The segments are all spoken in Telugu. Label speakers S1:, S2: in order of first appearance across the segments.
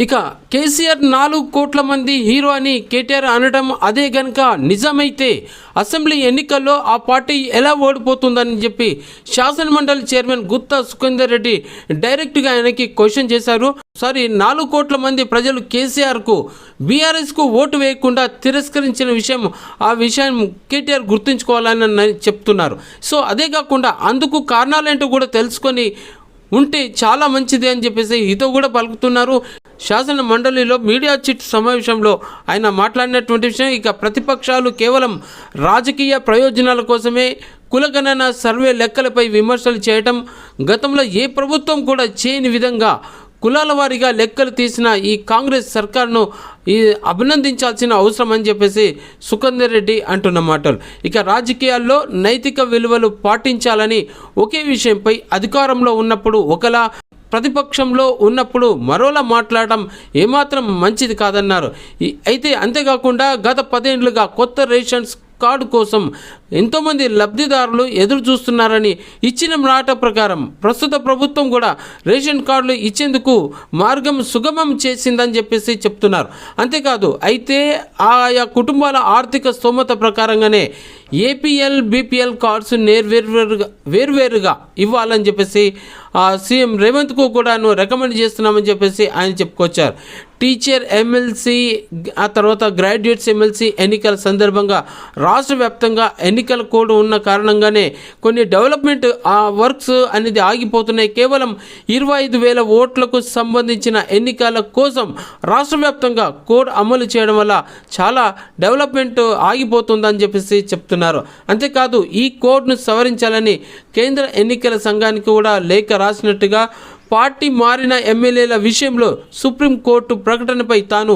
S1: ఇక కేసీఆర్ 4 కోట్ల మంది హీరో అని కేటీఆర్ అనడం అదే గనుక నిజమైతే అసెంబ్లీ ఎన్నికల్లో ఆ పార్టీ ఎలా ఓడిపోతుందని చెప్పి శాసనమండలి చైర్మన్ గుత్తా సుఖేందర్ రెడ్డి డైరెక్ట్గా ఆయనకి క్వశ్చన్ చేశారు. 4 కోట్ల మంది ప్రజలు కేసీఆర్కు బీఆర్ఎస్కు ఓటు వేయకుండా తిరస్కరించిన విషయం, ఆ విషయం కేటీఆర్ గుర్తుంచుకోవాలని చెప్తున్నారు. సో అదే కాకుండా అందుకు కారణాలేంటో కూడా తెలుసుకొని ఉంటే చాలా మంచిది అని చెప్పేసి హితో కూడా పలుకుతున్నారు. శాసన మండలిలో మీడియా చిట్ సమావేశంలో ఆయన మాట్లాడినటువంటి విషయం, ఇక ప్రతిపక్షాలు కేవలం రాజకీయ ప్రయోజనాల కోసమే కులగణన సర్వే లెక్కలపై విమర్శలు చేయటం, గతంలో ఏ ప్రభుత్వం కూడా చేయని విధంగా కులాల వారీగా లెక్కలు తీసిన ఈ కాంగ్రెస్ సర్కార్ను అభినందించాల్సిన అవసరం అని చెప్పేసి సుఖేందర్ రెడ్డి అంటున్న మాటలు. ఇక రాజకీయాల్లో నైతిక విలువలు పాటించాలని, ఒకే విషయంపై అధికారంలో ఉన్నప్పుడు ఒకలా, ప్రతిపక్షంలో ఉన్నప్పుడు మరోలా మాట్లాడటం ఏమాత్రం మంచిది కాదన్నారు. అయితే అంతేకాకుండా గత 10 ఏళ్లుగా కొత్త రేషన్స్ కార్డు కోసం ఎంతోమంది లబ్ధిదారులు ఎదురు చూస్తున్నారని, ఇచ్చిన మాట ప్రకారం ప్రస్తుత ప్రభుత్వం కూడా రేషన్ కార్డులు ఇచ్చేందుకు మార్గం సుగమం చేసిందని చెప్పేసి చెప్తున్నారు. అంతేకాదు, అయితే ఆయా కుటుంబాల ఆర్థిక స్తోమత ప్రకారంగానే ఏపీఎల్ బీపీఎల్ కార్డ్స్ వేర్వేరుగా ఇవ్వాలని చెప్పేసి సీఎం రేవంత్కు కూడాను రికమెండ్ చేస్తున్నామని చెప్పేసి ఆయన చెప్పుకొచ్చారు. టీచర్ ఎమ్మెల్సీ, ఆ తర్వాత గ్రాడ్యుయేట్స్ ఎమ్మెల్సీ ఎన్నికల సందర్భంగా రాష్ట్ర వ్యాప్తంగా ఎన్నికల కోడ్ ఉన్న కారణంగానే కొన్ని డెవలప్మెంట్ వర్క్స్ అనేది ఆగిపోతున్నాయి. కేవలం 25,000 ఓట్లకు సంబంధించిన ఎన్నికల కోసం రాష్ట్ర వ్యాప్తంగా కోడ్ అమలు చేయడం వల్ల చాలా డెవలప్మెంట్ ఆగిపోతుందని చెప్పేసి చెప్తున్నారు. అంతేకాదు, ఈ కోడ్ను సవరించాలని కేంద్ర ఎన్నికల సంఘానికి కూడా లేఖ రాసినట్టుగా, పార్టీ మారిన ఎమ్మెల్యేల విషయంలో సుప్రీంకోర్టు ప్రకటనపై తాను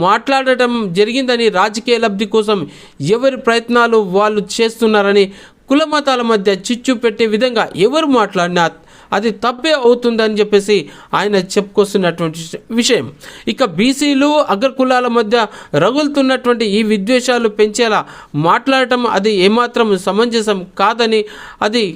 S1: మాట్లాడటం జరిగిందని, రాజకీయ లబ్ధి కోసం ఎవరి ప్రయత్నాలు వాళ్ళు చేస్తున్నారని, కుల మతాల మధ్య చిచ్చు పెట్టే విధంగా ఎవరు మాట్లాడినా అది తప్పే అవుతుందని చెప్పేసి ఆయన చెప్పుకొస్తున్నటువంటి విషయం. ఇక బీసీలు అగ్రకులాల మధ్య రగులుతున్నటువంటి ఈ విద్వేషాలు పెంచేలా మాట్లాడటం అది ఏమాత్రం సమంజసం కాదని, అది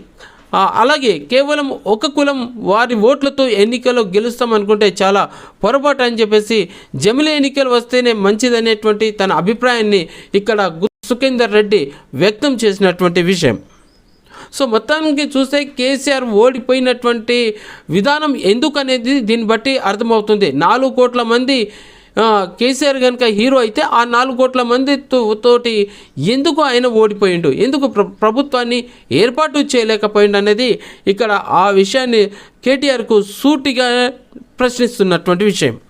S1: అలాగే కేవలం ఒక కులం వారి ఓట్లతో ఎన్నికల్లో గెలుస్తామనుకుంటే చాలా పొరపాటు అని చెప్పేసి, జమిలీ ఎన్నికలు వస్తేనే మంచిదనేటువంటి తన అభిప్రాయాన్ని ఇక్కడ సుఖేందర్ రెడ్డి వ్యక్తం చేసినటువంటి విషయం. సో మొత్తానికి చూస్తే కేసీఆర్ ఓడిపోయినటువంటి విధానం ఎందుకు అనేది దీన్ని బట్టి అర్థమవుతుంది. 4 కోట్ల మంది కేసీఆర్ కనుక హీరో అయితే ఆ 4 కోట్ల మంది తోటి ఎందుకు ఆయన ఓడిపోయిండు, ఎందుకు ప్రభుత్వాన్ని ఏర్పాటు చేయలేకపోయిండు అనేది ఇక్కడ ఆ విషయాన్ని కేటీఆర్కు సూటిగా ప్రశ్నిస్తున్నటువంటి విషయం.